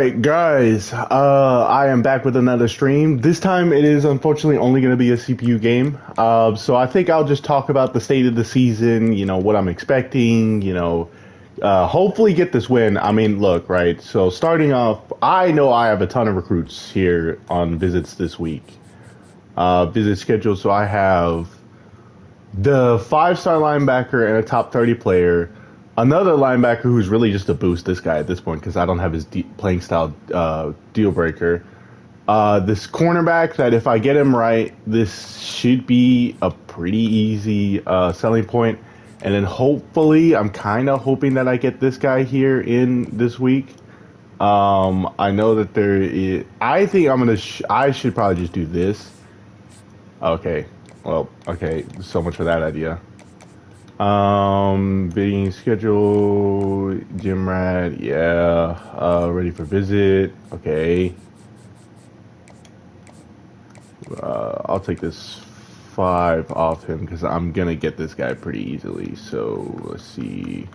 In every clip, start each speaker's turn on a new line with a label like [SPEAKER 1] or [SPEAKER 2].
[SPEAKER 1] right, guys. I am back with another stream. This time it is unfortunately only going to be a CPU game. So I think I'll just talk about the state of the season, what I'm expecting, hopefully get this win. I mean, look, right. So starting off, I know I have a ton of recruits here on visits this week. Visit schedule. So I have the 5-star linebacker and a top 30 player. Another linebacker who's really just a boost, this guy at this point, because I don't have his playing style deal breaker. This cornerback that if I get him right, this should be a pretty easy selling point. And then hopefully, I'm kind of hoping that I get this guy here in this week. I know that there is, I think I should probably just do this. Okay. Well, okay. So much for that idea. Bidding schedule, gym rat, yeah. Ready for visit, okay. I'll take this 5 off him because I'm gonna get this guy pretty easily. So let's see.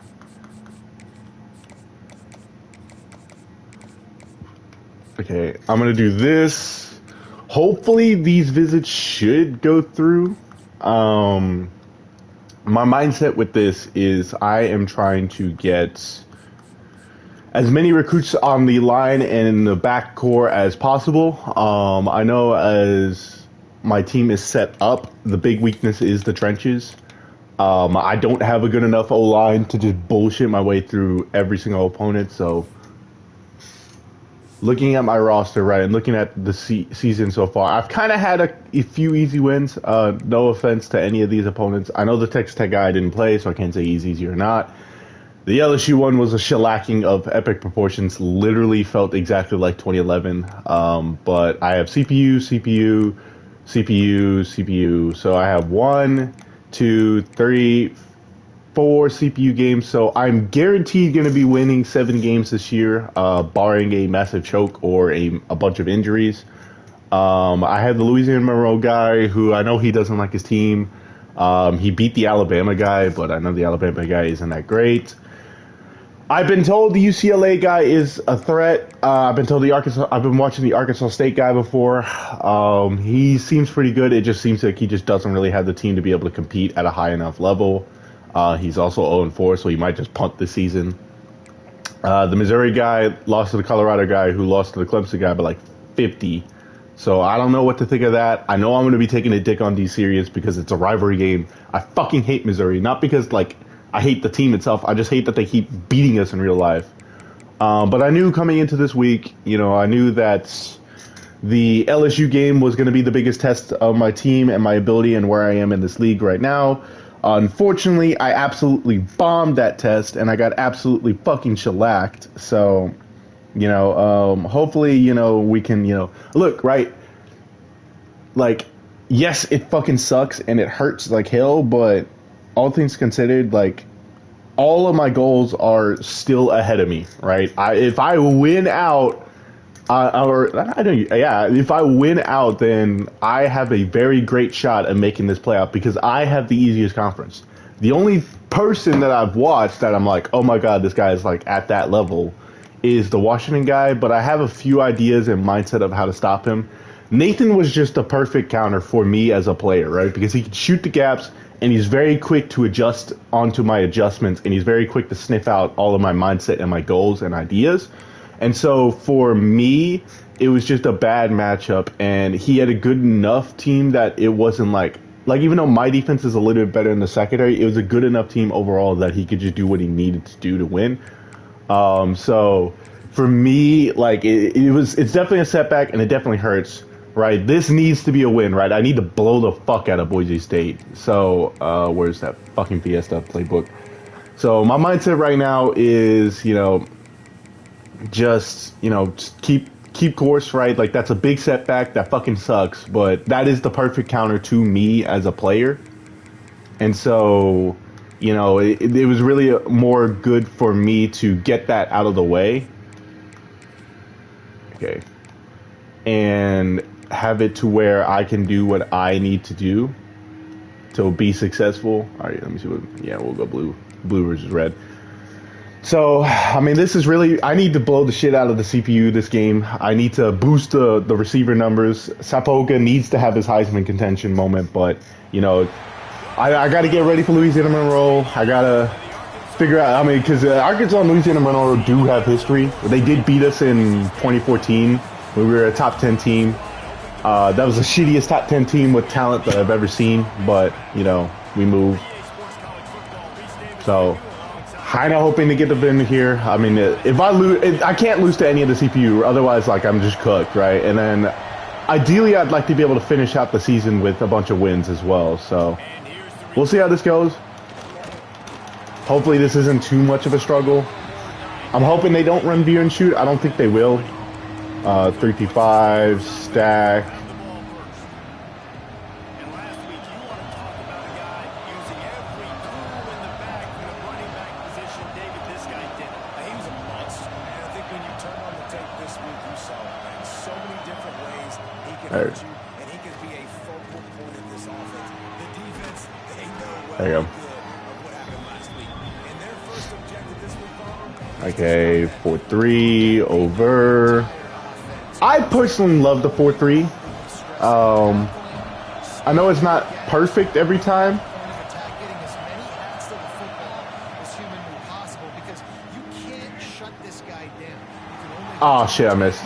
[SPEAKER 1] Okay, I'm gonna do this. Hopefully these visits should go through. My mindset with this is I am trying to get as many recruits on the line and in the back core as possible. I know as my team is set up, the big weakness is the trenches. I don't have a good enough O-line to just bullshit my way through every single opponent, so looking at my roster, right, and looking at the season so far, I've kind of had a few easy wins. No offense to any of these opponents. I know the Texas Tech guy didn't play, so I can't say he's easy or not. The LSU one was a shellacking of epic proportions. Literally felt exactly like 2011. But I have CPU, CPU, CPU, CPU. So I have 1, 2, 3, 4 CPU games, so I'm guaranteed going to be winning 7 games this year, barring a massive choke or a bunch of injuries. I have the Louisiana Monroe guy who I know he doesn't like his team. He beat the Alabama guy, but I know the Alabama guy isn't that great. I've been told the UCLA guy is a threat. I've been watching the Arkansas State guy before. He seems pretty good. It just seems like he just doesn't really have the team to be able to compete at a high enough level. He's also 0-4, so he might just punt this season. The Missouri guy lost to the Colorado guy who lost to the Clemson guy by like 50. So I don't know what to think of that. I know I'm going to be taking a dick on D serious because it's a rivalry game. I fucking hate Missouri. Not because, like, I hate the team itself. I just hate that they keep beating us in real life. But I knew coming into this week, I knew that the LSU game was going to be the biggest test of my team and my ability and where I am in this league right now. Unfortunately, I absolutely bombed that test, and I got absolutely fucking shellacked. So, hopefully, we can, look, right? Like, yes, it fucking sucks, and it hurts like hell, but all things considered, like, all of my goals are still ahead of me, right? If I win out, if I win out, then I have a very great shot at making this playoff because I have the easiest conference. The only person that I've watched that I'm like, oh my god, this guy is like at that level, is the Washington guy. But I have a few ideas and mindset of how to stop him. Nathan was just a perfect counter for me as a player, right? Because he can shoot the gaps and he's very quick to adjust onto my adjustments and he's very quick to sniff out all of my mindset and my goals and ideas. And so for me, it was just a bad matchup, and he had a good enough team that it wasn't like even though my defense is a little bit better in the secondary, it was a good enough team overall that he could just do what he needed to do to win. So for me, like it's definitely a setback, and it definitely hurts. Right, this needs to be a win. Right, I need to blow the fuck out of Boise State. So where's that fucking Fiesta playbook? So my mindset right now is just keep course, right? Like, that's a big setback, that fucking sucks, but that is the perfect counter to me as a player. And so it was really more good for me to get that out of the way, okay, and have it to where I can do what I need to do to be successful. All right, let me see what, yeah, we'll go blue versus red. So, I mean, this is really, I need to blow the shit out of the CPU this game. I need to boost the receiver numbers. Sapoga needs to have his Heisman contention moment, but, you know, I got to get ready for Louisiana Monroe. I got to figure out, I mean, because Arkansas and Louisiana Monroe do have history. They did beat us in 2014 when we were a top 10 team. That was the shittiest top 10 team with talent that I've ever seen, but, you know, we moved. So, kind of hoping to get the win here. I mean, if I lose, I can't lose to any of the CPU, otherwise, like, I'm just cooked, right? And then, ideally, I'd like to be able to finish out the season with a bunch of wins as well. So, we'll see how this goes. Hopefully, this isn't too much of a struggle. I'm hoping they don't run veer and shoot. I don't think they will. 3P5, stack. There you go. Okay, 4-3 over. I personally love the 4-3. I know it's not perfect every time. Oh shit, I missed.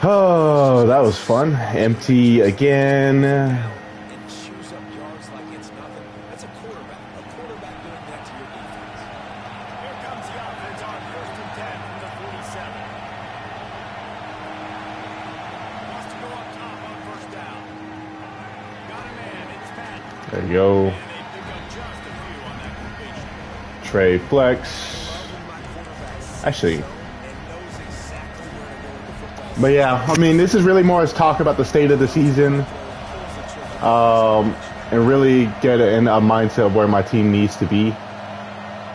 [SPEAKER 1] Oh, that was fun. Empty again. There you go. Trey flex. Actually. But yeah, I mean, this is really more as talk about the state of the season. And really get in a mindset of where my team needs to be.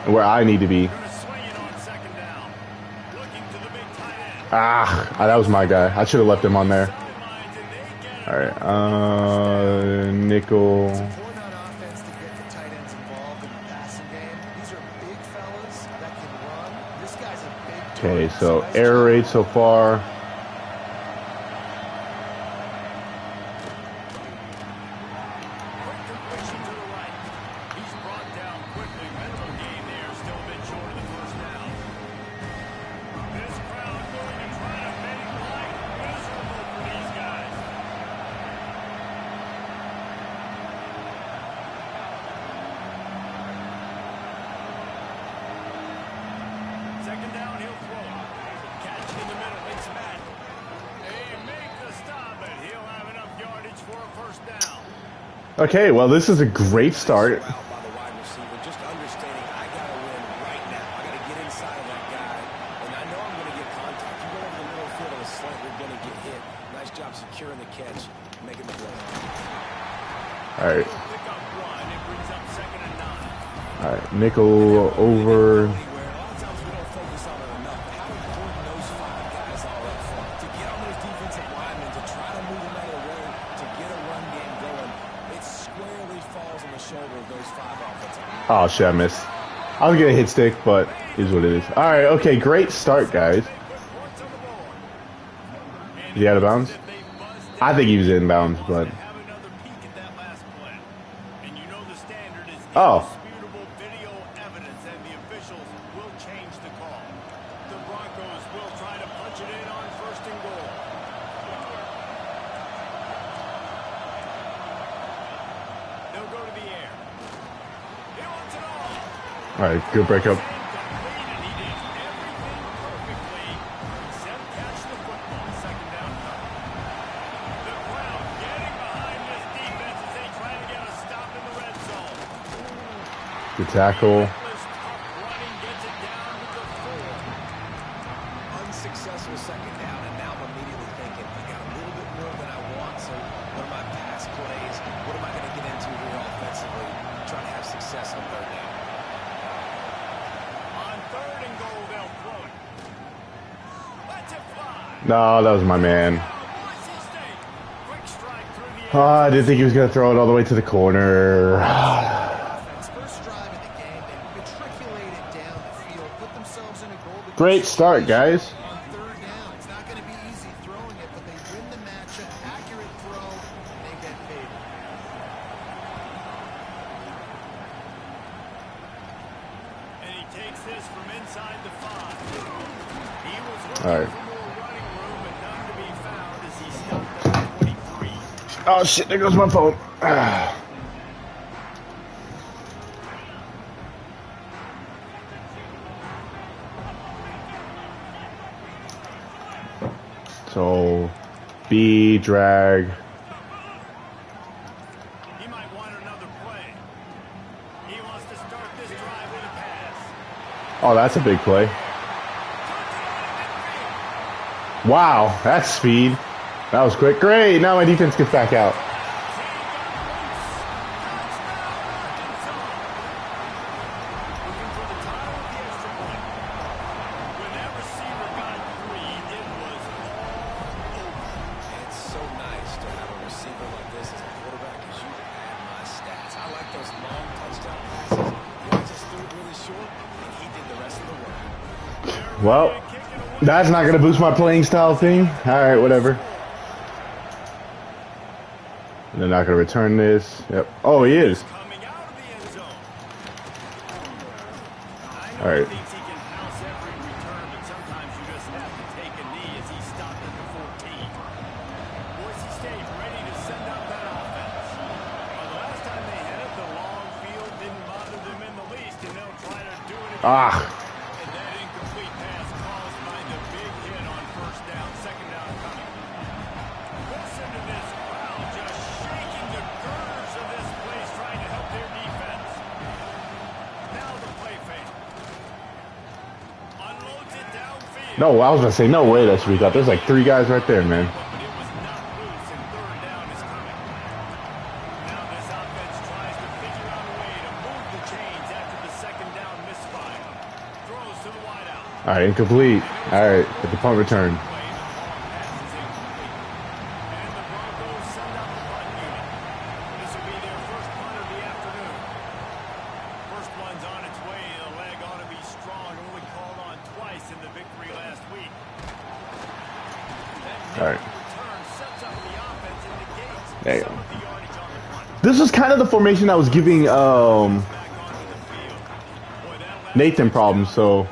[SPEAKER 1] And where I need to be. Ah, that was my guy. I should have left him on there. Alright, nickel. Okay, so error rate so far. Okay, well, this is a great start. Alright. Alright, nickel over. Oh shit, I missed. I was gonna hit stick, but it is what it is. Alright, okay, great start, guys. Is he out of bounds? I think he was in bounds, but... Oh. All right, good breakup. Good tackle. Unsuccessful second down, and now I'm immediately thinking, I got a little bit more than I want, so what are my pass plays? What am I going to get into here offensively? Trying to have success on third down. No, that was my man. Oh, I didn't think he was going to throw it all the way to the corner. Great start, guys.
[SPEAKER 2] On third down. It's not going to be easy throwing it, but they win the matchup. Accurate throw, and they get paid.
[SPEAKER 3] And he takes this from inside the 5. He was looking
[SPEAKER 1] All right.
[SPEAKER 3] for more running room, but none to be found as he stopped at the 23.
[SPEAKER 1] Oh shit! There goes my phone. So, B drag.
[SPEAKER 3] He might want another play. He wants to start this drive with a pass.
[SPEAKER 1] Oh, that's a big play. Wow, that's speed. That was quick. Great. Now my defense gets back out. Well, that's not going to boost my playing style thing. All right, whatever. They're not going to return this. Yep. Oh, he is. All right. Ah. No, I was going to say, no way that's recap. There's like 3 guys right there, man. All right, incomplete. All right, get the punt return. All right. There you go. This was kind of the formation that was giving Nathan problems, so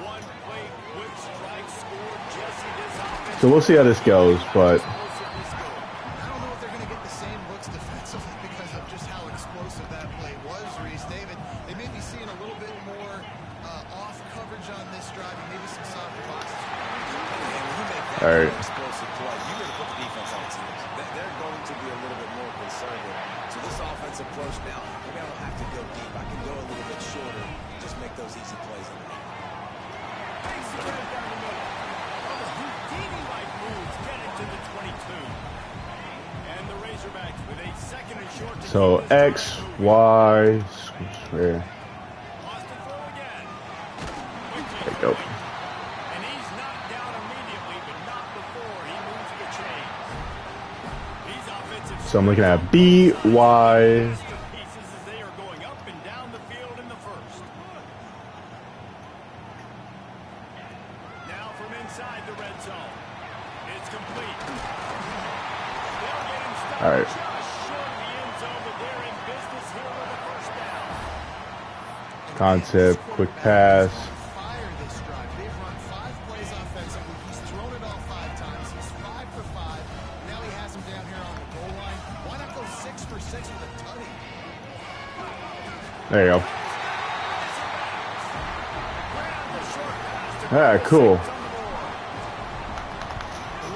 [SPEAKER 1] we'll see how this goes, but
[SPEAKER 2] I don't know if they're going to get the same looks defensively because of just how explosive that play was, Reese. David, they may be seeing a little bit more off coverage on this drive and maybe some softer boxes.
[SPEAKER 1] All right.
[SPEAKER 4] Explosive play. You got to put the defense on its heels. They're going to be a little bit more conservative. So this offensive approach now, maybe I don't have to go deep. I can go a little bit shorter. Just make those easy plays.
[SPEAKER 1] So X, Y, square. There you go.
[SPEAKER 3] And he's knocked down immediately, but not before he moves the chains. These offensive
[SPEAKER 1] So I'm looking at B, Y.
[SPEAKER 3] pieces as they are going up and down the field in the first. Now from inside the red zone. It's complete. They'll get him stopped
[SPEAKER 1] All right.
[SPEAKER 3] just short of the end zone, but they're in business here with a first down.
[SPEAKER 1] Concept, quick pass.
[SPEAKER 2] Fire this drive. They've run 5 plays offensively. He's thrown it all 5 times. He's 5 for 5. Now he has him down here on the goal line. Why not go 6 for 6 with a tutty?
[SPEAKER 1] There you go. Ah, cool.
[SPEAKER 2] One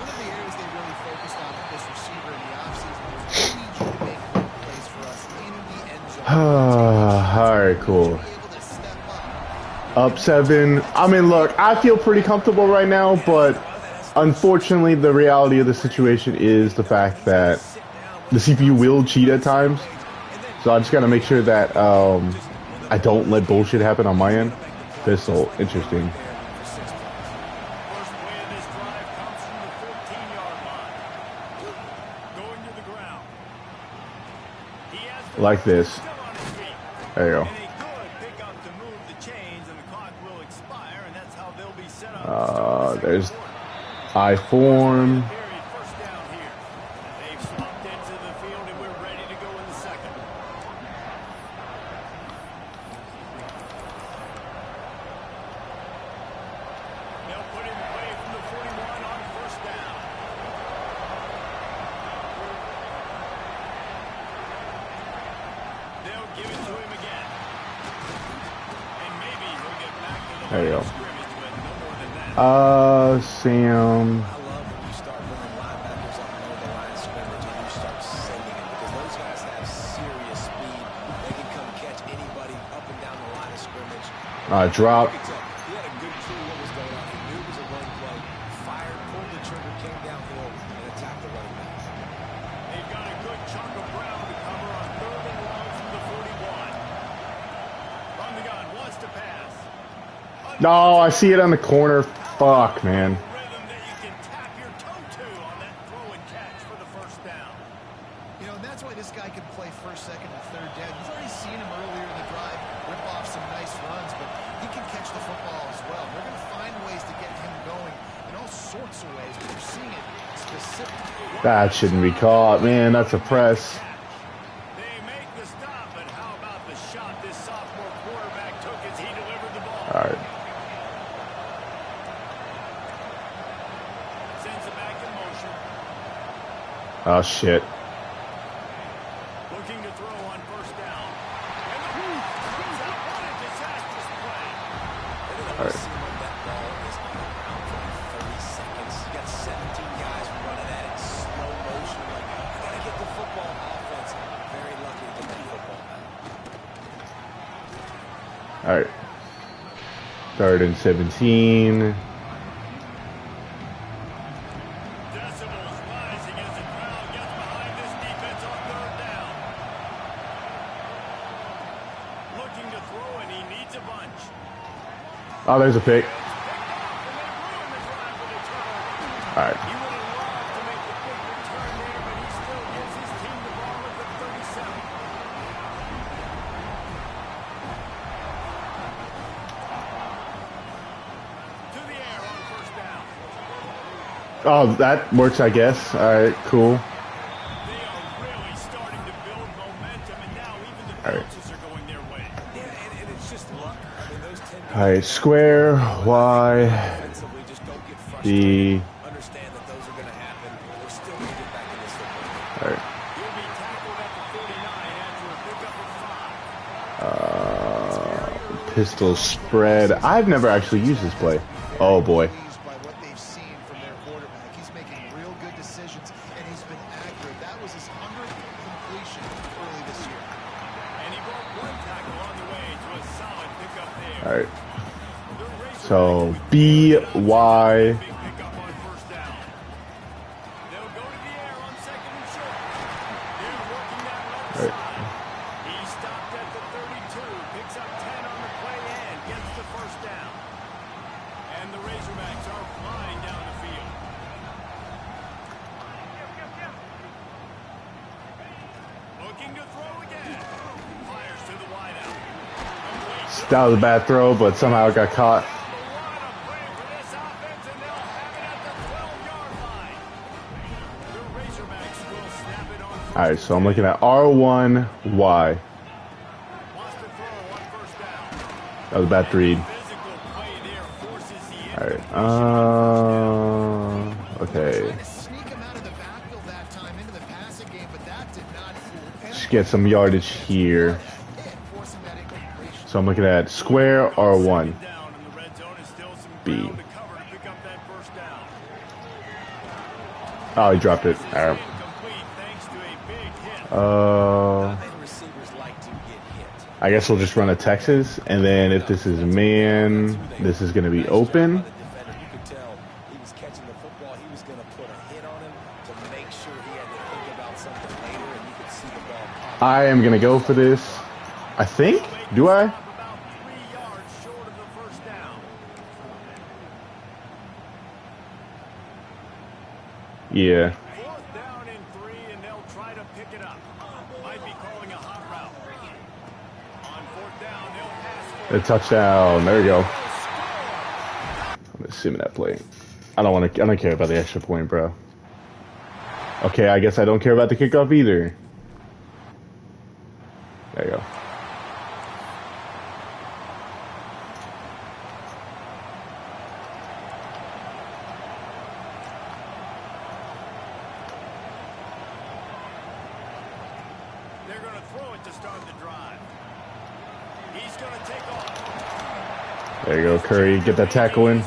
[SPEAKER 2] of the areas they really focused on with this receiver in the offseason was we need you to make big plays for us in the end zone.
[SPEAKER 1] All right, cool.
[SPEAKER 2] Be able to step up.
[SPEAKER 1] Up 7. I mean, look, I feel pretty comfortable right now, but unfortunately, the reality of the situation is the fact that the CPU will cheat at times. So I just got to make sure that I don't let bullshit happen on my end. Pistol, interesting.
[SPEAKER 3] First play of this drive comes from the 14-yard line. Going to the ground. He has the
[SPEAKER 1] Like this.
[SPEAKER 3] still on his feet.
[SPEAKER 1] There you go.
[SPEAKER 3] And a good pickup to move the chains, and the clock will expire, and that's how they'll
[SPEAKER 1] There's I form.
[SPEAKER 3] First down here. They've swapped into the field, and we're ready to go in the second. They'll put him away from the 41 on first down. They'll give it to him again. And maybe he'll get back to the
[SPEAKER 1] There you go.
[SPEAKER 3] scrimmage, but no more than that.
[SPEAKER 1] Sam.
[SPEAKER 4] I love when you start bringing linebackers up near the line of scrimmage and you start sending them because those guys have serious speed. They can come catch anybody up and down the line of scrimmage.
[SPEAKER 1] Drop.
[SPEAKER 4] You could tell he had a good clue what was going on. He knew it was a run play. Fired, pulled the trigger, came downhill, and attacked the running back.
[SPEAKER 3] They've got a good chunk of ground to cover on 3rd and long from the 41. From the gun, wants to pass.
[SPEAKER 1] No, I see it on the corner. Fuck, man.
[SPEAKER 3] Rhythm that you can tap your toe to on that throw and catch for the first down.
[SPEAKER 2] You know, and that's why this guy can play first, second, and third down. You've already seen him earlier in the drive rip off some nice runs, but he can catch the football as well. They're going to find ways to get him going in all sorts of ways, but you're seeing it specifically.
[SPEAKER 1] That shouldn't be caught, man. That's a press.
[SPEAKER 3] They make the stop, but how about the shot this sophomore quarterback took as he delivered the ball?
[SPEAKER 1] All right.
[SPEAKER 3] Sends it back in motion.
[SPEAKER 1] Oh, shit.
[SPEAKER 3] Looking to throw on first down. And the comes out. What a disastrous play.
[SPEAKER 1] All right.
[SPEAKER 4] See him on that ball is on the ground for like 30 seconds. You got 17 guys running at it in slow motion. Like, I got to get the football offense. Very lucky to get that football back.
[SPEAKER 1] All right. 3rd and 17.
[SPEAKER 3] Decibels rising as the crowd gets behind this defense on 3rd down. Looking to throw, and he needs a bunch.
[SPEAKER 1] Oh, there's a pick.
[SPEAKER 3] And they ruin the drive with a turnover.
[SPEAKER 1] All right.
[SPEAKER 3] He would have loved to make the quick return there, but he still gives his team the ball at the 37. To the air on first down.
[SPEAKER 1] Oh, that works, I guess. All right, cool.
[SPEAKER 3] They are really starting to build momentum, and now even the
[SPEAKER 1] All right.
[SPEAKER 3] bounces are going their way.
[SPEAKER 4] Yeah, and it's just luck. I mean, those 10
[SPEAKER 1] All right, square, Y,
[SPEAKER 4] defensively just don't get frustrated.
[SPEAKER 1] D.
[SPEAKER 4] Understand that those are going to happen. They're still going to get back in this football game.
[SPEAKER 1] All right.
[SPEAKER 3] He'll be tackled at the 49 after a pickup of 5.
[SPEAKER 1] Pistol spread. I've never actually used this play. Oh, boy.
[SPEAKER 2] Pleased by what they've seen from their quarterback. He's making real good decisions, and he's been accurate. That was his 100th completion early this year.
[SPEAKER 3] And he broke one tackle on the way to a solid pickup there.
[SPEAKER 1] All right.
[SPEAKER 3] The Razorbacks
[SPEAKER 1] So,
[SPEAKER 3] with
[SPEAKER 1] B, Y.
[SPEAKER 3] big pickup on first down. They'll go to the air on 2nd and short. They're working that left
[SPEAKER 1] Right.
[SPEAKER 3] side. He stopped at the 32, picks up 10 on the play and gets the first down. And the Razorbacks are flying down the field. Looking to throw again. Fires to the wideout. Complete.
[SPEAKER 1] That was a bad throw, but somehow it got caught.
[SPEAKER 3] What a play for this offense, and they'll have it at the 12-yard line. The Razorbacks will snap it on first.
[SPEAKER 1] All right, so I'm looking at R1, Y.
[SPEAKER 3] Wants to throw on first down.
[SPEAKER 1] That was a bad read.
[SPEAKER 3] Physical play there forces the
[SPEAKER 1] All
[SPEAKER 3] incompletion.
[SPEAKER 1] right. Okay.
[SPEAKER 2] Trying to sneak him out of the backfield that time into the passing game, but that did not fool.
[SPEAKER 1] Just get some yardage here.
[SPEAKER 2] Forcing that incompletion.
[SPEAKER 1] So I'm looking at square R1.
[SPEAKER 3] Second down in the red zone is still some
[SPEAKER 1] B.
[SPEAKER 3] ground to cover to pick up that first down.
[SPEAKER 1] Oh, he dropped it.
[SPEAKER 3] This is
[SPEAKER 1] All right.
[SPEAKER 3] incomplete thanks to a big hit.
[SPEAKER 4] And receivers like to get hit.
[SPEAKER 1] I guess we'll just run a Texas, and then if this is man, this is going to be open.
[SPEAKER 4] The defender, you could tell he was catching the football. He was going to put a hit on him to make sure he had to think about something later, and you could see the ball pop.
[SPEAKER 1] I am going to go for this. I think. Do I?
[SPEAKER 3] Stop about 3 yards short of the first down.
[SPEAKER 1] Yeah.
[SPEAKER 3] 4th down and 3, and they'll try to pick it up. Might be calling a hot route. On 4th down, they'll pass for
[SPEAKER 1] A touchdown. There we go. I'm assuming that play. I don't care about the extra point, bro. Okay, I guess I don't care about the kickoff either. There you go.
[SPEAKER 3] They're going to throw it to start the drive. He's going to take off.
[SPEAKER 1] There you go, Curry. Get that tackle in.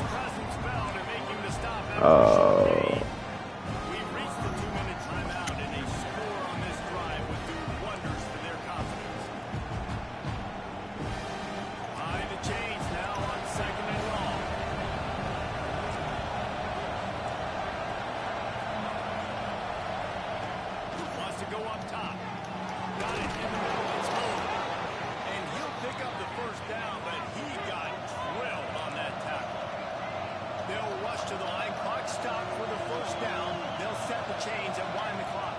[SPEAKER 3] We've reached the 2-minute timeout, and a score on this drive would do wonders for their confidence. Behind the chains now on 2nd and long. Wants to go up top. Got it in the middle. It's home. And he'll pick up the first down, but he got drilled on that tackle. They'll rush to the line. Clock stopped for the first down. They'll set the chains and wind the clock.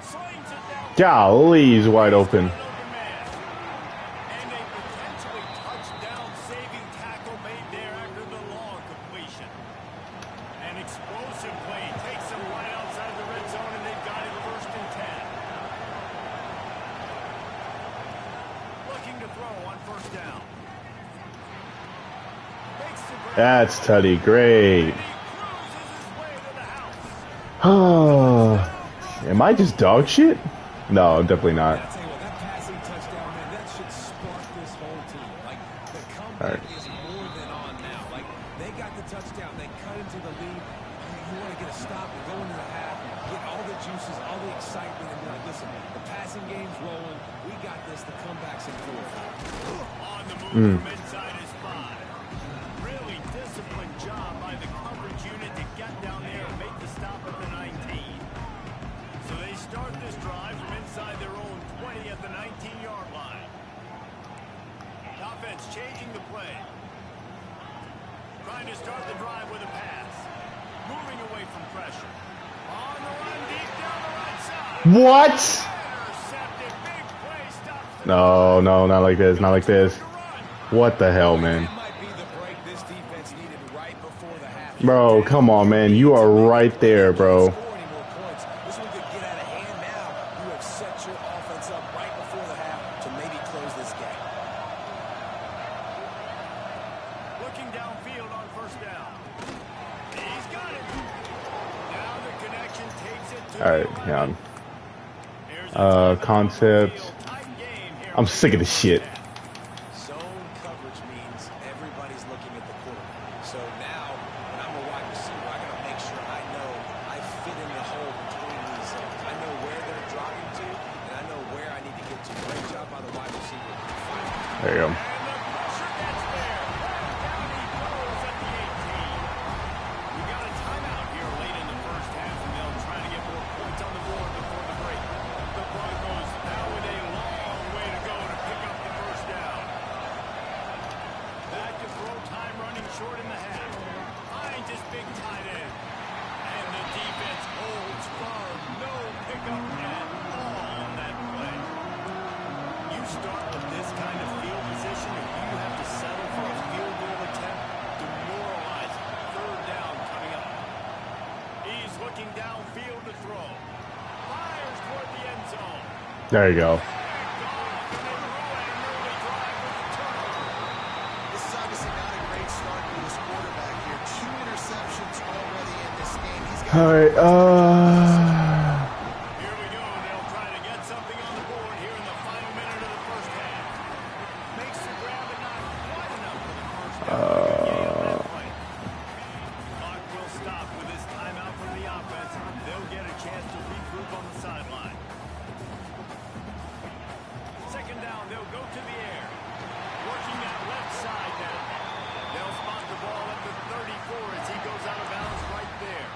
[SPEAKER 3] Slings it down.
[SPEAKER 1] Golly, he's wide open.
[SPEAKER 3] And a potentially touchdown-saving tackle made there after the long completion. An explosive play takes them right outside the red zone, and they've got it 1st and 10. Looking to throw on 1st down.
[SPEAKER 1] That's Tutty. Great. Am I just dog shit? No, definitely not.
[SPEAKER 4] I'll tell you what, that passing touchdown, man, that should spark this whole team. Like, the comeback is more than on now. Like, they got the touchdown. They cut into the lead. You want to get a stop and go into the half and get all the juices, all the excitement, and be like, listen, the passing game's rolling. We got this. The comeback's in force.
[SPEAKER 3] On the move from inside his 5. Really disciplined job by the coverage unit to get down there and make the stop at the 19. So they start this drive from inside their own 20 at the 19-yard line. The offense changing the play. Trying to start the drive with a pass. Moving away from pressure. On the run deep down the right side.
[SPEAKER 1] What?
[SPEAKER 3] Intercepted. Big play stops the
[SPEAKER 1] No, no, not like this. Not like this.
[SPEAKER 3] run.
[SPEAKER 1] What the hell, man?
[SPEAKER 4] That might be the break this defense needed right before the half.
[SPEAKER 1] Bro, come on, man. You are right there, bro.
[SPEAKER 4] Score any more points. This one could get out of hand now. You have set your offense up right before the half to maybe close this game.
[SPEAKER 3] Looking downfield on 1st down. He's got it. Now the connection takes it to
[SPEAKER 1] All right,
[SPEAKER 3] the
[SPEAKER 1] yeah.
[SPEAKER 3] 11. Here's a
[SPEAKER 1] Concept.
[SPEAKER 3] tight game here.
[SPEAKER 1] I'm sick of this shit.
[SPEAKER 4] Zone coverage means everybody's looking at the quarterback. So now, when I'm a wide receiver, I got to make sure I know I fit in the hole between these zones. I know where they're dropping to, and I know where I need to get to. Great job by the wide receiver.
[SPEAKER 1] There you go.
[SPEAKER 3] And the pressure gets there. Down he goes at the 18. We got a timeout here late in the first half, and they'll try to get more points on the board before the break. The Broncos now with a long way to go to pick up the first down. Back to throw time, running short in the half. Finds his big tight end. And the defense holds firm. No pickup at all on that play. You start with this kind of field position, and you have to settle for a field goal attempt. Demoralizing. 3rd down coming up. He's looking downfield to throw. Fires toward the end zone.
[SPEAKER 1] There you go.
[SPEAKER 3] And gone. And they ruin an early drive with a turnover.
[SPEAKER 2] This is obviously not a great start for this quarterback here. 2 interceptions already in this game. He's got
[SPEAKER 1] All right.
[SPEAKER 3] Here we go. They'll try to get something on the board here in the final minute of the first half. Makes the grab, but not quite enough for the first down. Clock will stop with this timeout from the offense. They'll get a chance to regroup on the sideline. 2nd down, they'll go to the air. Working that left side now. They'll spot the ball at the 34 as he goes out of bounds right there.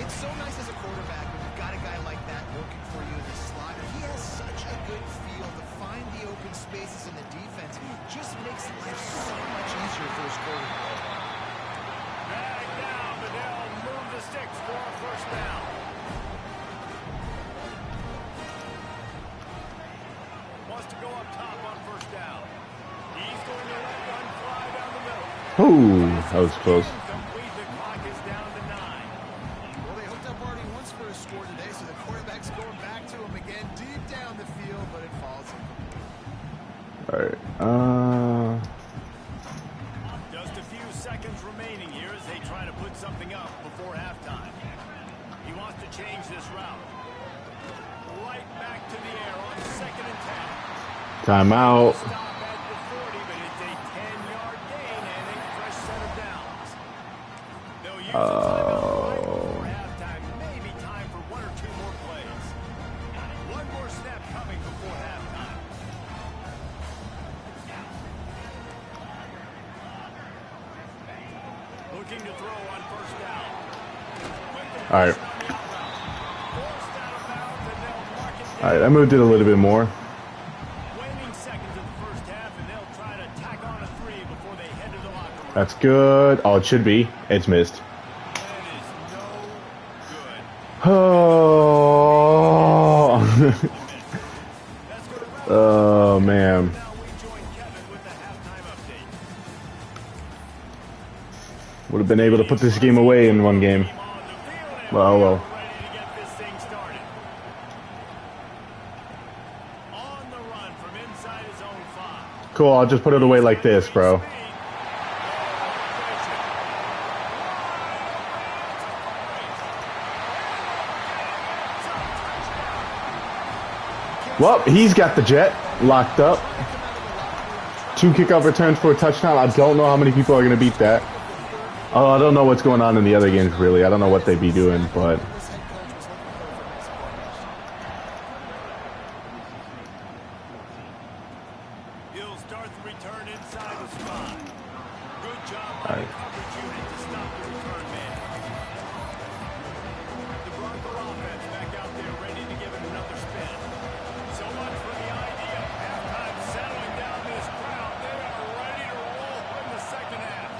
[SPEAKER 2] It's so nice as a quarterback when you've got a guy like that working for you in the slot. He has such a good feel to find the open spaces in the defense. Just makes life so much easier for his quarterback.
[SPEAKER 3] Back down, but they'll move the sticks for a first down. Wants to go up top on 1st down. He's going to let run
[SPEAKER 1] Ooh, that was close.
[SPEAKER 3] Complete. The clock is down to 9.
[SPEAKER 2] Well, they hooked up already once for a score today, so the quarterback's going back to him again deep down the field, but it falls incomplete.
[SPEAKER 1] All right.
[SPEAKER 3] Just a few seconds remaining here as they try to put something up before halftime. He wants to change this route. Right back to the air on 2nd and 10.
[SPEAKER 1] Timeout.
[SPEAKER 3] Stop at the 40, but it's a 10-yard gain and a fresh set of downs. They'll use a timeout right before halftime. Maybe time for 1 or 2 more plays. One more snap coming before halftime. Looking to throw on 1st down.
[SPEAKER 1] All right. All right, I moved it a little bit more.
[SPEAKER 3] Waning seconds of the 1st half, and they'll try to tack on a 3 before they head to the locker room.
[SPEAKER 1] That's good. Oh, it should be. It's missed.
[SPEAKER 3] That is no good.
[SPEAKER 1] Oh.
[SPEAKER 3] That's going to
[SPEAKER 1] Oh man.
[SPEAKER 3] Now we join Kevin with the halftime update.
[SPEAKER 1] Would have been able to put this game away in one game.
[SPEAKER 3] Team on the field, and
[SPEAKER 1] Well,
[SPEAKER 3] we are
[SPEAKER 1] well.
[SPEAKER 3] ready to get this thing started. On the run from inside his own 5.
[SPEAKER 1] Cool. I'll just put it away like this, bro. Well, he's got the jet locked up. 2 kickoff returns for a touchdown. I don't know how many people are going to beat that. Oh, I don't know what's going on in the other games, really. I don't know what they be doing, but...
[SPEAKER 3] He'll start the return inside the spot. Good job by
[SPEAKER 1] All
[SPEAKER 3] the
[SPEAKER 1] right.
[SPEAKER 3] coverage unit to stop the return man. The Bronco offense back out there ready to give it another spin. So much for the idea. Halftime settling down this crowd. They are ready to roll in the 2nd half.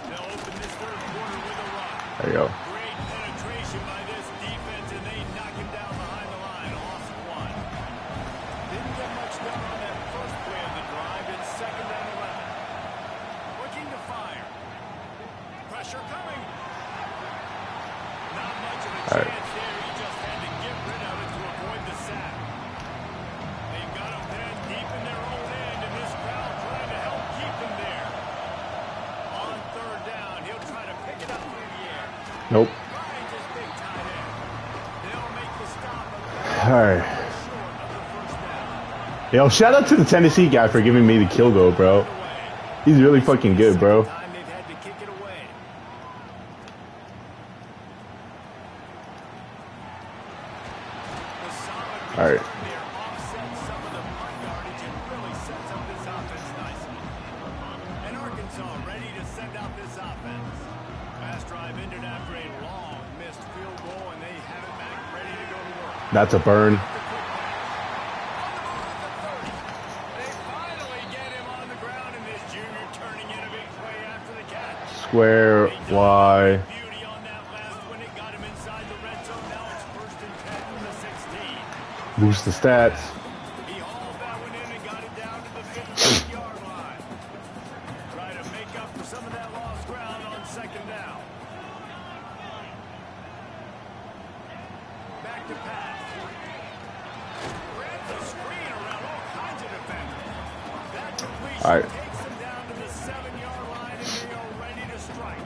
[SPEAKER 3] They'll open this 3rd quarter with a run.
[SPEAKER 1] There you go.
[SPEAKER 3] Great penetration by this defense, and they knock him down behind the line. Loss of 1. Didn't get much done on that first play of the drive. It's 2nd and 11. Looking to fire. Pressure coming. Not much of a
[SPEAKER 1] All right.
[SPEAKER 3] chance there. He just had to get rid of it to avoid the sack. They've got him pinned deep in their own end, and this crowd trying to help keep him there. On 3rd down, he'll try to pick it up through the air.
[SPEAKER 1] Nope.
[SPEAKER 3] Finds his big tight end. They'll make the stop.
[SPEAKER 1] All right.
[SPEAKER 3] Short of the 1st down.
[SPEAKER 1] Yo, shout out to the Tennessee guy for giving me the kill goal, bro. He's really fucking good, bro.
[SPEAKER 3] Time they've had to kick it away. The solid
[SPEAKER 1] All right.
[SPEAKER 3] return there offsets some of the punt yardage and really sets up this offense nicely. And Arkansas ready to send out this offense. Last drive ended after a long missed field goal, and they have it back ready to go to work.
[SPEAKER 1] That's a burn.
[SPEAKER 3] They finally get him on the ground, and this junior turning in a big play after the catch.
[SPEAKER 1] Square Y.
[SPEAKER 3] Beauty on that last one. It got him inside the red zone. Now it's 1st and 10 from the 16.
[SPEAKER 1] Boost the stats.
[SPEAKER 3] He hauled that one in and got it down to the 15-yard line. Try to make up for some of that lost ground on 2nd down. Back to pass. Grabs a screen around all kinds of defenders. That completion
[SPEAKER 1] All right.
[SPEAKER 3] takes them down to the 7-yard line, and they are ready to strike.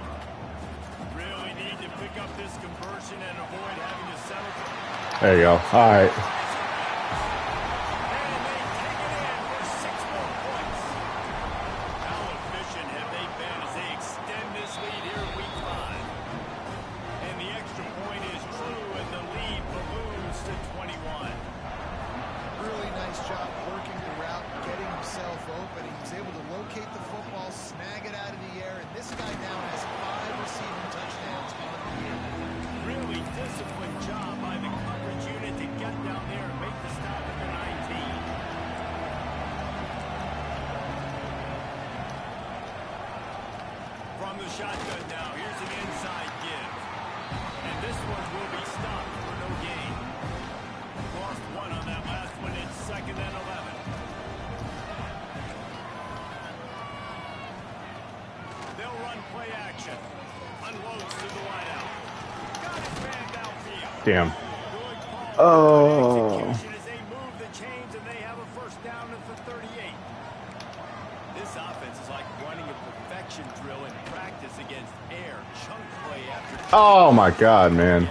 [SPEAKER 3] Really need to pick up this conversion and avoid having to settle for.
[SPEAKER 1] There you go. All right.
[SPEAKER 3] And they take it in for 6 more points. How efficient have they been as they extend this lead here in week 5? And the extra point is true, and the lead balloons to 21.
[SPEAKER 2] Really nice job working the route, getting himself open. He was able to locate the football, snag it out of the air, and this guy now has 5 receiving touchdowns on the year.
[SPEAKER 3] Really disciplined job by the coverage unit to get down there and make the stop at the 19. From the shotgun now, here's an inside give. And this one will be stopped for no gain. Lost 1 on that last one. It's 2nd and 11. play action. Unloads to the wideout. Got his man downfield.
[SPEAKER 1] Damn.
[SPEAKER 3] Good call.
[SPEAKER 1] Oh.
[SPEAKER 3] Good execution as they move the chains and they have a first down at the 38. This offense is like running a perfection drill in practice against air. Chunk play after chunk.
[SPEAKER 1] Oh my God, man.
[SPEAKER 3] And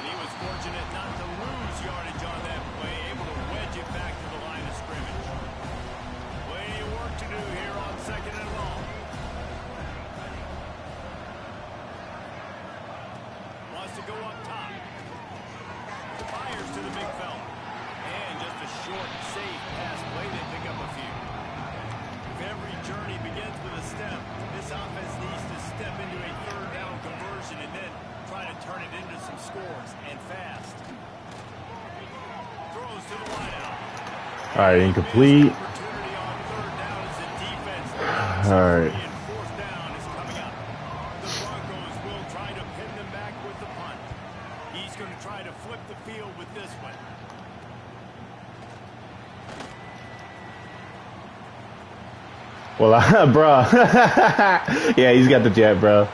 [SPEAKER 3] he was fortunate not to lose yardage on that play, able to wedge it back to the line of scrimmage. Plenty of work to do here on 2nd and long. Wants to go up top. Fires to the big fella. And just a short, safe pass play to pick up a few. If every journey begins with a step, this offense needs to step into a third down conversion and then try to turn it into some scores, and fast. Throws to the wideout.
[SPEAKER 1] All right, incomplete.
[SPEAKER 3] Opportunity on third down as the defense.
[SPEAKER 1] All right.
[SPEAKER 3] And fourth down is coming up. The Broncos will try to pin them back with the punt. He's going to try to flip the field with this one.
[SPEAKER 1] Well, bro. Yeah, he's got the jet, bro.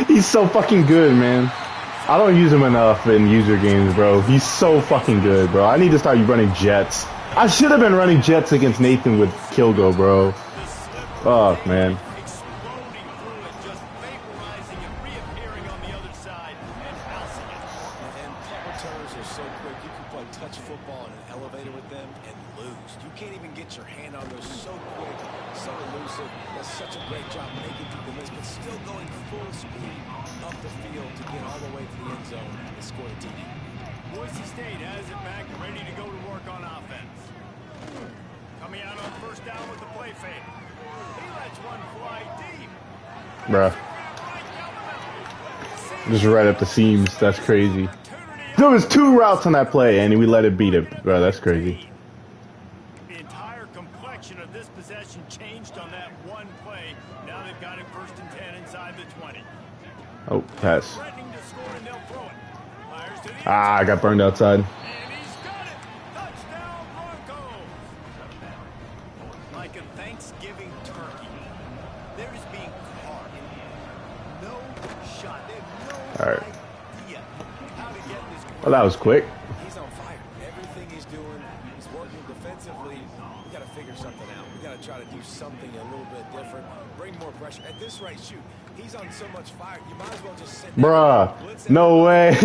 [SPEAKER 1] He's so fucking good, man. I don't use him enough in user games, bro. He's so fucking good, bro. I need to start running jets. I should have been running jets against Nathan with Kilgo, bro. Fuck, man.
[SPEAKER 3] Exploding through it, just vaporizing and reappearing on the other side and bouncing it.
[SPEAKER 4] And punt returners are so quick. You can play touch football in an elevator with them and lose. You can't even get your hand on those. So quick, so elusive. Does such a great job making through the mist, but still going full speed up the field to get all the way to the end zone and score a TD.
[SPEAKER 3] Boise State has it back, ready to go to work on offense. Coming out on first down with the play fake. He lets one fly deep.
[SPEAKER 1] Bruh. Just right up the seams. That's crazy. There was 2 routes on that play, and we let it beat it. Bro, that's crazy.
[SPEAKER 3] The entire complexion of this possession changed on that one play. Now they've got it 1st and 10 inside the 20.
[SPEAKER 1] Oh, pass.
[SPEAKER 3] Threatening to score, and they'll throw it. Fires to the
[SPEAKER 1] Ah, I got burned outside.
[SPEAKER 3] and he's got it. Touchdown, Broncos. Like a Thanksgiving turkey, there is being carved. No shot. They have no
[SPEAKER 1] All right.
[SPEAKER 3] idea how to get this.
[SPEAKER 1] Well, that was quick.
[SPEAKER 4] He's on fire. Everything he's doing, he's working defensively. We got to figure something out. We got to try to do something a little bit different. Bring more pressure. At this rate, shoot. He's on so much fire. You might as well just sit there.
[SPEAKER 1] Bruh. No way.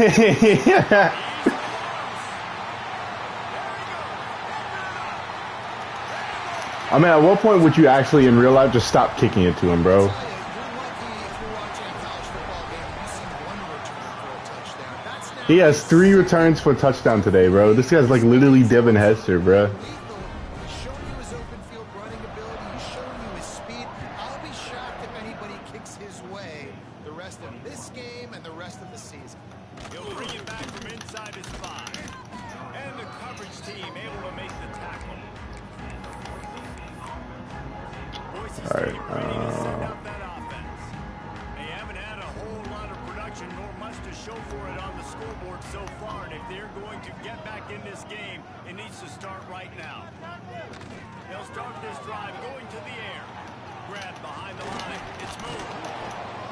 [SPEAKER 1] I mean, at what point would you actually, in real life, just stop kicking it to him, bro?
[SPEAKER 2] You're lucky if you're watching a college football game and you see one return for a touchdown. That's now
[SPEAKER 1] He has 3 returns for a touchdown today, bro. This guy's like literally Devin Hester, bro.
[SPEAKER 2] lethal. He's showing you his open field running ability. He's showing you his speed. I'll be shocked if anybody kicks his way the rest of this game and the rest of the season.
[SPEAKER 3] He'll bring it back from inside his 5. And the coverage team able to make the tackle. Boise State ready to set up that offense. They haven't had a whole lot of production nor much to show for it on the scoreboard so far. And if they're going to get back in this game, it needs to start right now. They'll start this drive going to the air. Grab behind the line. It's moved.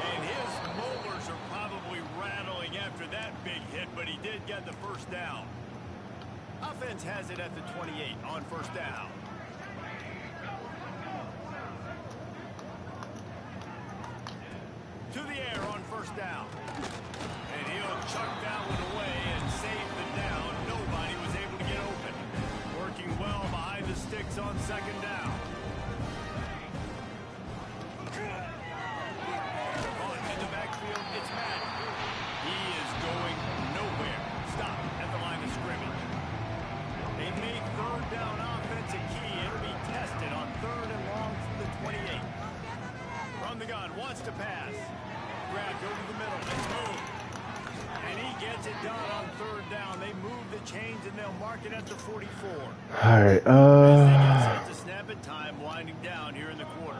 [SPEAKER 3] And his molars are probably rattling after that big hit, but he did get the first down. Offense has it at the 28 on first down. To the air on first down. And he'll chuck that one away and save the down. Nobody was able to get open. Working well behind the sticks on second down. Caught in the backfield, it's Madden. He is going nowhere. Stop at the line of scrimmage. They made third down offense a key. It'll be tested on 3rd and long from the 28. From the gun, wants to pass. Grabbed over the middle. It's moved. And he gets it done on 3rd down. They move the chains and they'll mark it at the 44.
[SPEAKER 1] All right.
[SPEAKER 3] As they get set to snap it, time winding down here in the quarter.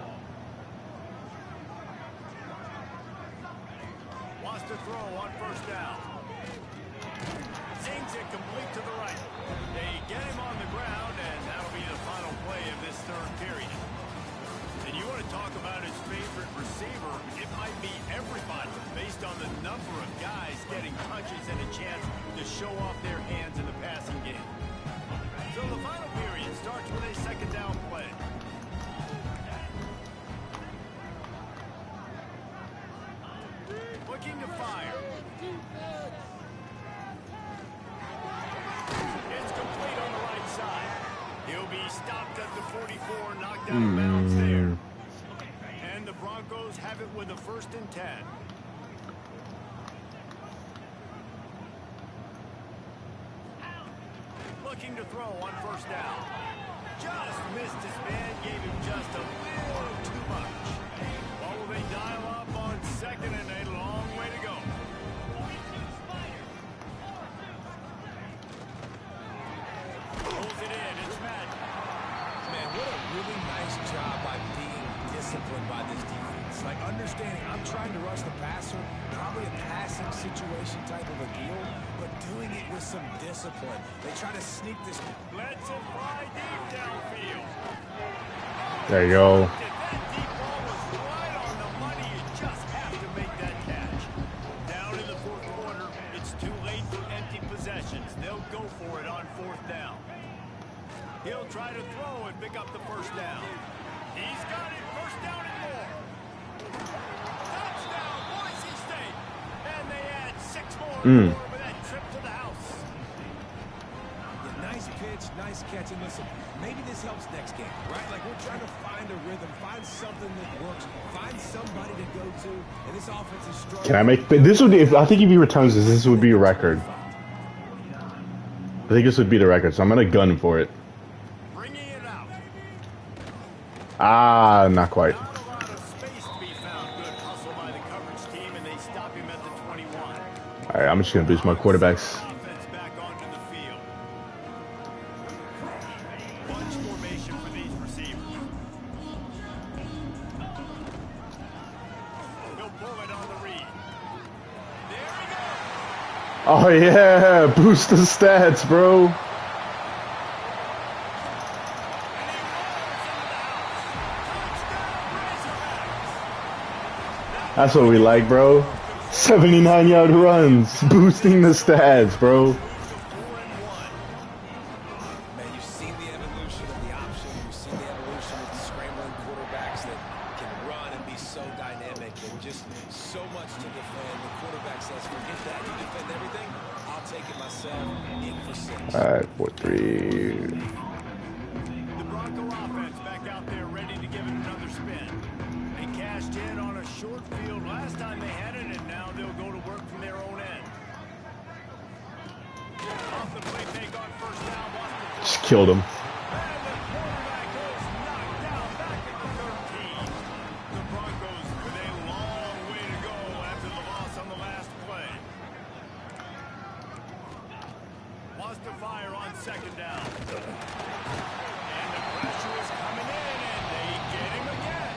[SPEAKER 3] Wants to throw on first down. Zings it complete to the right. They get him on the ground, and that'll be the final play of this 3rd period. And you want to talk about his favorite receiver. chance to show off their hands in the passing game. So the final period starts with a second down play. Looking to fire. It's complete on the right side. He'll be stopped at the 44, knocked out of bounds there. And the Broncos have it with a 1st and 10. Looking to throw on 1st down. Just missed his man, gave him just a little too much. What will they dial up on 2nd and a long way to go? Pulls it in, it's Madden.
[SPEAKER 4] Man, what a really nice job by being disciplined by this defense. Like, understanding I'm trying to rush the passer, probably a passing situation type of a deal, but doing it with some discipline. They try to sneak this.
[SPEAKER 3] Let's it fly deep downfield.
[SPEAKER 1] There you go.
[SPEAKER 3] That deep ball was right on the money. You just have to make that catch. Down in the 4th quarter, it's too late for empty possessions. They'll go for it on 4th down. He'll try to throw and pick up the 1st down. He's got it. 1st down and more. Touchdown, Boise State. And they add 6 more with that trip to the house.
[SPEAKER 4] Yeah, nice pitch, nice catch. And listen, maybe this helps next game, right? Like, we're trying to find a rhythm, find something that works, find somebody to go to, and this offense is strong.
[SPEAKER 1] Can I make this? Would I think if he returns this, this would be a record. I think this would be the record, so I'm gonna gun for it.
[SPEAKER 3] Bringing it out.
[SPEAKER 1] Ah, not quite.
[SPEAKER 3] Not a lot of space to be found. Good hustle by the coverage team, and they stop him at the 21.
[SPEAKER 1] All right, I'm just gonna boost my quarterbacks.
[SPEAKER 3] Offense back onto the field. Bunch formation for these receivers. He'll pull it on the read. There he goes.
[SPEAKER 1] Oh yeah, boost the stats, bro. That's what we like, bro. 79-yard runs, boosting the stats, bro.
[SPEAKER 4] Man, you've seen the evolution of the option. You've seen the evolution of the scrambling quarterbacks that can run and be so dynamic and just so much to defend. The quarterback says, forget that. You defend everything, I'll take it myself. In for 6.
[SPEAKER 1] All right, 4-3.
[SPEAKER 3] The Bronco offense back out there ready to give it another spin. They cashed in on a short field last time they had it, and now they'll go to work from their own end. Off the play fake on 1st down, lost the
[SPEAKER 1] Just killed him.
[SPEAKER 3] and the quarterback is knocked down back at the 13. The Broncos with a long way to go after the loss on the last play. Wants to fire on 2nd down. And the pressure is coming in, and they get him again.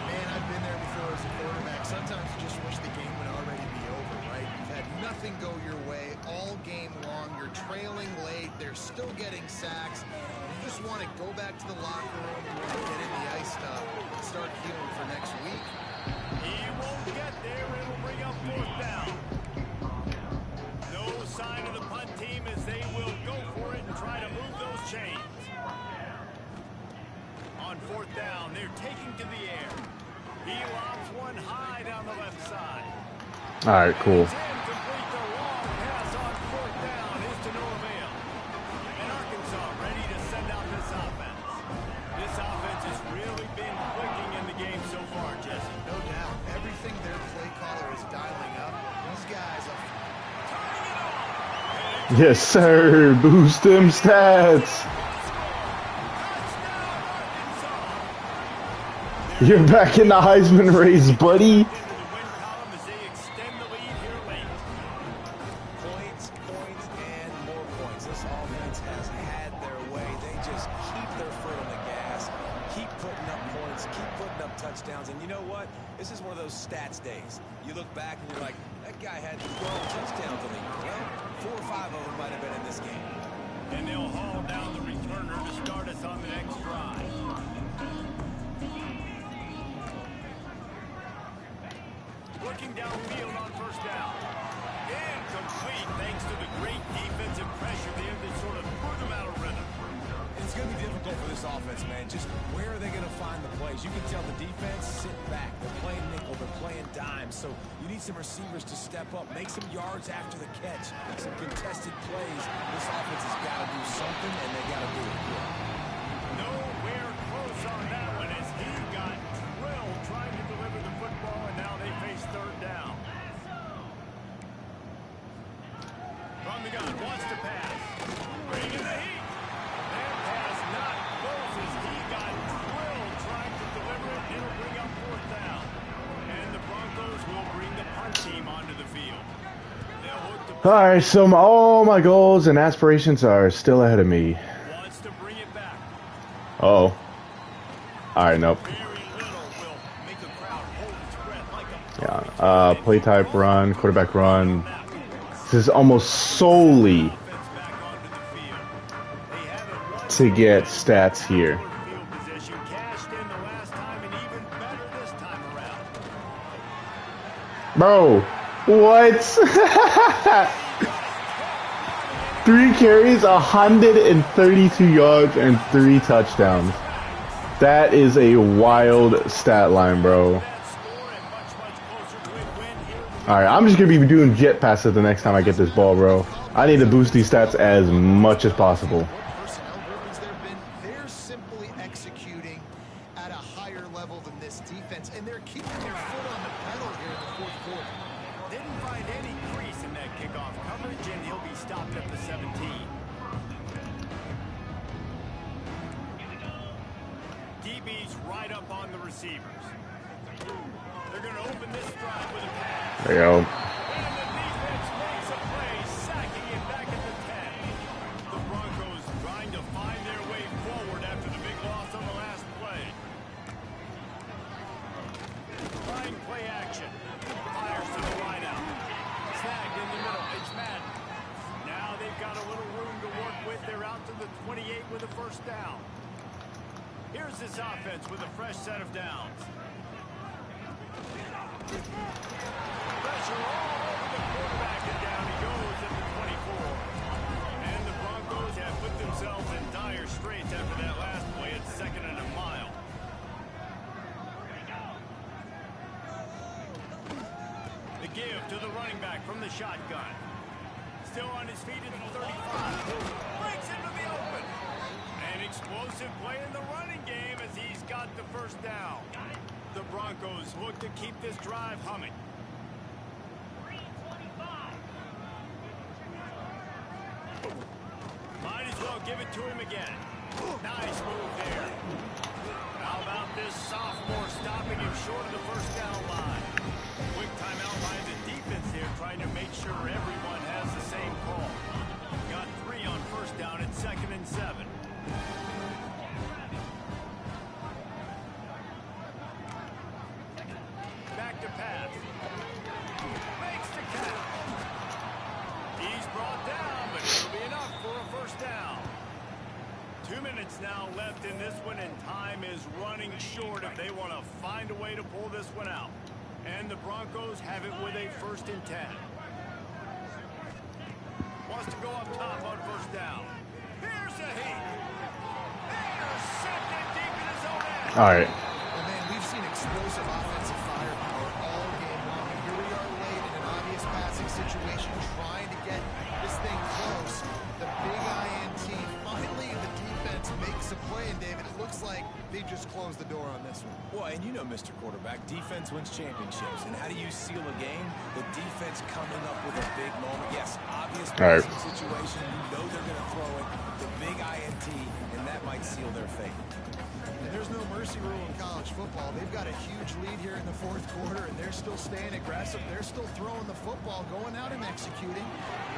[SPEAKER 2] Man, I've been there before as a quarterback. Sometimes you just wish the game would already be over, right? You've had nothing go your way all game long. You're trailing late. They're still getting sacks. You just want to go back to the locker room and really get in the ice stuff and start healing for next week.
[SPEAKER 3] He won't get there. It'll bring up 4th down. No sign of the punt team as they will go for it and try to move those chains. On 4th down, they're taking to the air. He lobs one high down the left side.
[SPEAKER 1] All right, cool.
[SPEAKER 3] It's incomplete. The long pass on 4th down is to no avail. And Arkansas ready to send out this offense. This offense has really been clicking in the game so far, Jesse.
[SPEAKER 2] No doubt. Everything their play caller is dialing up. These guys are
[SPEAKER 1] Yes, sir. Boost them stats. You're back in the Heisman race, buddy.
[SPEAKER 3] The win column as they extend the lead here late.
[SPEAKER 4] Points, points, and more points. This offense has had their way. They just keep their foot on the gas, keep putting up points, keep putting up touchdowns. And you know what? This is one of those stats days. You look back and you're like, that guy had 12 touchdowns in the year. Well, 4 or 5 of them might have been in this game.
[SPEAKER 3] And they'll haul down the returner to start us on the next drive. Looking downfield on 1st down. Incomplete thanks to the great defensive pressure there that sort of threw them out of rhythm.
[SPEAKER 4] It's going to be difficult for this offense, man. Just where are they going to find the plays? You can tell the defense sit back. They're playing nickel. They're playing dime. So you need some receivers to step up, make some yards after the catch, some contested plays. This offense has got to do something, and they got to do it good.
[SPEAKER 3] Nowhere close on that one as he got drilled trying to deliver the football, and now they face third down. From the gun, wants to pass. Bringing the heat. That pass not close as he got drilled trying to deliver it. It'll bring up fourth down. And the Broncos will bring the punt team onto the field. They'll look to...
[SPEAKER 1] All right, so all my goals and aspirations are still ahead of me.
[SPEAKER 3] Wants to bring it back.
[SPEAKER 1] Uh-oh. All right, nope.
[SPEAKER 3] Very little will make a crowd hold its breath like a...
[SPEAKER 1] Yeah, play type run, quarterback run. This is almost solely to get stats here. Bro, what? 3 carries, 132 yards, and 3 touchdowns. That is a wild stat line, bro. Alright, I'm just going to be doing jet passes the next time I get this ball, bro. I need to boost these stats as much as possible.
[SPEAKER 2] Personnel groupings there have been, they're simply executing at a higher level than this defense, and they're keeping their foot on the pedal here in the fourth quarter.
[SPEAKER 3] Didn't find any crease in that kickoff coverage, and he'll be stopped at the 17. DB's right up on the receivers. They're going to open this drive with a pass.
[SPEAKER 1] There you go.
[SPEAKER 3] And the defense makes a play, sacking it back at the 10. The Broncos trying to find their way forward after the big loss on the last play. Trying play action. Fires to the wideout. Snagged in the middle. It's Madden. Now they've got a little room to work with. They're out to the 28 with a first down. Here's this offense with a fresh set of downs. Pressure all over the quarterback, and down he goes at the 24. And the Broncos have put themselves in dire straits after that last play at 2nd and a mile. The give to the running back from the shotgun. Still on his feet at the 35. Breaks into the open. An explosive play in the running game as he's got the first down. The Broncos look to keep this drive humming. Might as well give it to him again. Nice move there. How about this sophomore stopping him short of the first down line? Quick timeout by the defense here, trying to make sure everyone has the same call. Got 3 on first down at 2nd and 7. Back to pass. Makes the catch. He's brought down, but it'll be enough for a first down. 2 minutes now left in this one, and time is running short if they want to find a way to pull this one out. And the Broncos have it with a 1st and 10. Wants to go up top on first down. Here's a heat. Intercepted deep in his own end.
[SPEAKER 1] All right.
[SPEAKER 2] Well, man, we've seen explosive offensive firepower all game long, and here we are late in an obvious passing situation, trying to get this thing close. The big INT. Finally, the defense makes a play, and David, it looks like they just closed the door on this one.
[SPEAKER 4] Well, and you know, Mr. Quarterback, defense wins championships. And how do you seal a game? The defense coming up with a big moment. Yes, obvious passing situation. You know they're going to throw it. The big INT, and that might seal their fate.
[SPEAKER 2] And there's no mercy rule in college football. They've got a huge lead here in the fourth quarter, and they're still staying aggressive. They're still throwing the football, going out and executing,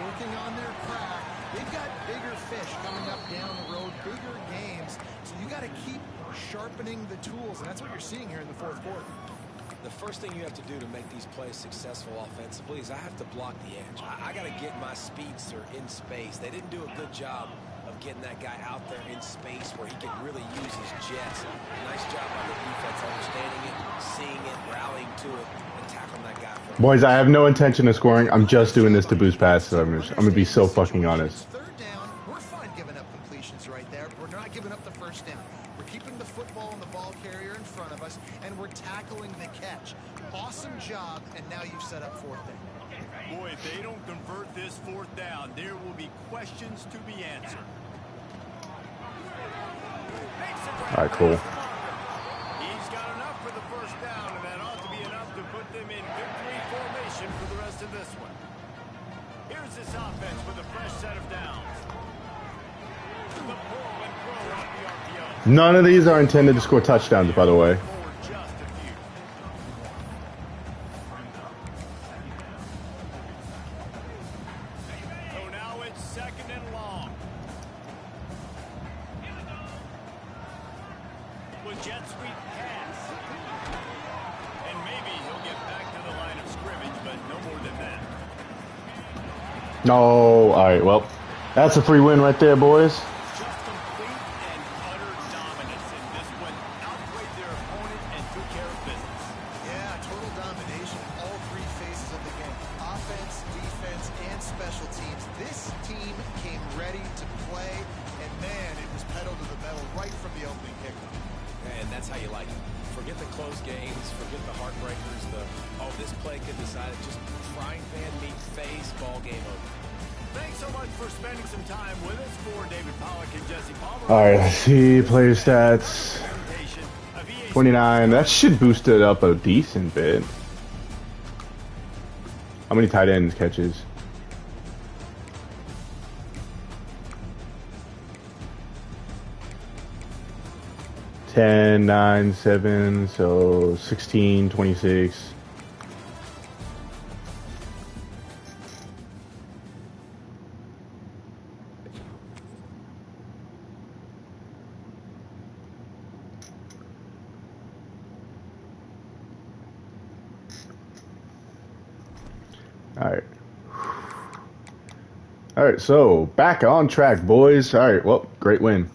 [SPEAKER 2] working on their craft. They've got bigger fish coming up down the road, bigger games. So you got to keep sharpening the tools, and that's what you're seeing here in the fourth quarter.
[SPEAKER 4] The first thing you have to do to make these plays successful offensively is I have to block the edge. I got to get my speedster in space. They didn't do a good job of getting that guy out there in space where he can really use his jets. Nice job by the defense understanding it, seeing it, rallying to it, and tackling that guy for a
[SPEAKER 1] Boys, I have no intention of scoring. I'm just doing this to boost passes. I'm gonna be so fucking honest.
[SPEAKER 2] Third down, we're fine giving up completions right there. We're not giving up the first down. We're keeping the football and the ball carrier in front of us, and we're tackling the catch. Awesome job, and now you've set up fourth down.
[SPEAKER 3] Boy, if they don't convert this fourth down, there will be questions to be answered.
[SPEAKER 1] All right, cool.
[SPEAKER 3] He's got enough for the first down, and that ought to be enough to put them in victory formation for the rest of this one. Here's this offense with a fresh set of downs. The pull and throw off the RPO.
[SPEAKER 1] None of these are intended to score touchdowns, by the way.
[SPEAKER 3] Forward just a few. So now it's second and long. With jet sweep pass. And maybe he'll get back to the line of scrimmage, but no more than that.
[SPEAKER 1] No. All right. Well, that's a free win right there, boys.
[SPEAKER 3] Just complete and utter dominance in this one. Outplayed their opponent and took care of business.
[SPEAKER 2] Yeah, total domination in all three phases of the game. Offense, defense, and special teams. This team came ready to play, and man, it was pedal to the metal right from the opening kickoff.
[SPEAKER 4] And that's how you like it. Forget the close games, forget the heartbreakers, this play could decide it. Just frying pan meet face, ball game over.
[SPEAKER 3] Thanks so much for spending some time with us. For David Pollock and Jesse Palmer.
[SPEAKER 1] All right. Let's see player stats. 29. That should boost it up a decent bit. How many tight ends catches? Ten, 9, 7, so 16, 26. All right, so back on track, boys. All right, well, great win.